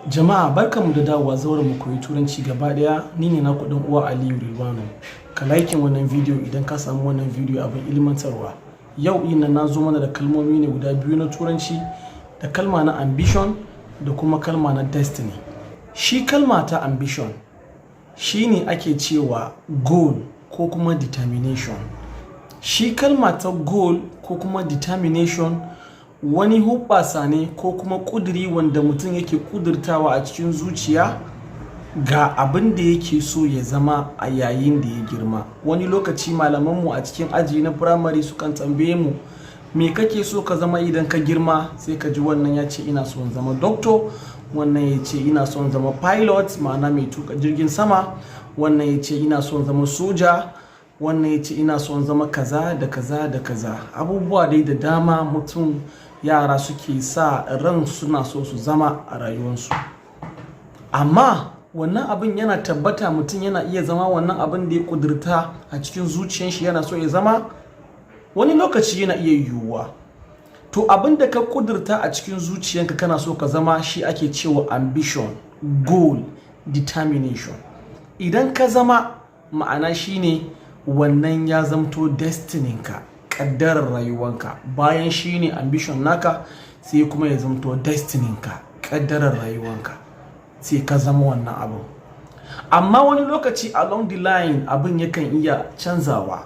Jama'a barkanmu da dawowa zauren mu koyi turanci gaba daya. Ni ne naku dan uwa Aliyu Rilwano. Ka laikin wannan bidiyo idan ka samu wannan bidiyo abin ilmantarwa. Yau ina na zo mana da kalmomi ne guda biyu na turanci, da kalma na ambition da kuma kalma na destiny. Shi kalma ta ambition shine ake cewa goal ko kuma determination. Shi kalma ta goal ko kuma determination wani hubbasa ne ko kuma kuduri wanda mutum yake kudurtawa a cikin zuciya ga abin da yake so ya zama a yayin da ya girma. Wani lokaci malamanmu a cikin aji na primary sukan tambaye mu me kake so ka zama idan ka girma, sai ka ji wannan ya ce ina so in zama doctor, wannan ya ce ina so in zama pilot ma'ana mai tuka jirgin sama, wannan ya ce ina so in zama soja, wannan ya ce ina so in zama kaza da kaza da kaza. Abubuwa dai da dama mutum yara suke sa ran suna so su zama a rayuwarsu, amma wannan abin yana tabbata mutum yana iya zama wannan abin da ya kudurta a cikin zuciyar shi yana so ya zama. Wani lokaci yana iya yiwuwa. To abin da ka kudurta a cikin zuciyarka kana so ka zama shi ake cewa ambition, goal, determination. Idan ka zama ma'ana shine wannan ya zamto destiny ka, kaddarar rayuwanka. Bayan shine ambition naka sai kuma ya zamto destiny ka, kaddarar rayuwanka, sai ka zama wannan abu. Amma wani lokaci along the line abin yakan iya canzawa.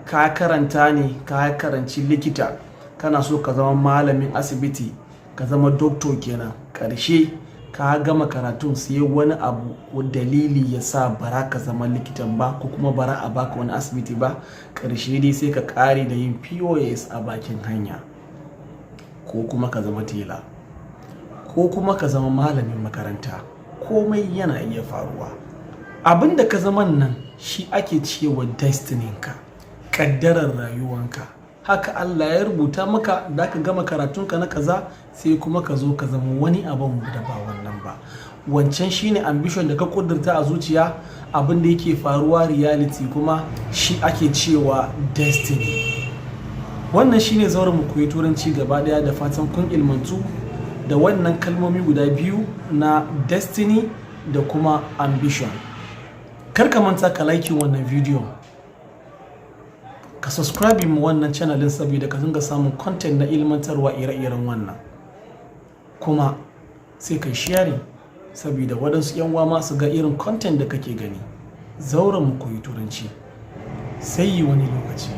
Ka karanta ne, ka karanci likita, kana so ka zama malamin asibiti, ka zama doctor kenan. Karshe ka gama karatun sai wani abu ko dalili ya sa bara ka zama likitan ba ko kuma bara a baka wani asibiti ba. Karshe dai sai ka kare da yin POS a bakin hanya, ko kuma ka zama tela, ko kuma ka zama malamin makaranta. Komai yana iya faruwa. Abin da ka zama nan shi ake cewa destiny ka, kaddarar rayuwanka. Haka Allah ya rubuta maka da ka gama karatunka na kaza sai kuma ka zo ka zama wani abin da ba wannan ba. Wancan shine ambition da ka kudurta a zuciya, abin da yake faruwa reality kuma shi ake cewa destiny. Wannan shine zauren mu koyi turanci gaba daya, da fatan kun ilmantu da wannan kalmomi guda biyu na destiny da kuma ambition. Kar ka manta ka like wannan video, ka subscribe mu wannan channel saboda ka dinga samun content na ilmantarwa ire-iren wannan. Kuma sai kai sharing saboda waɗansu yan uwa ma su ga irin content da kake gani. Zauren mu koyi turanci sai wani lokaci.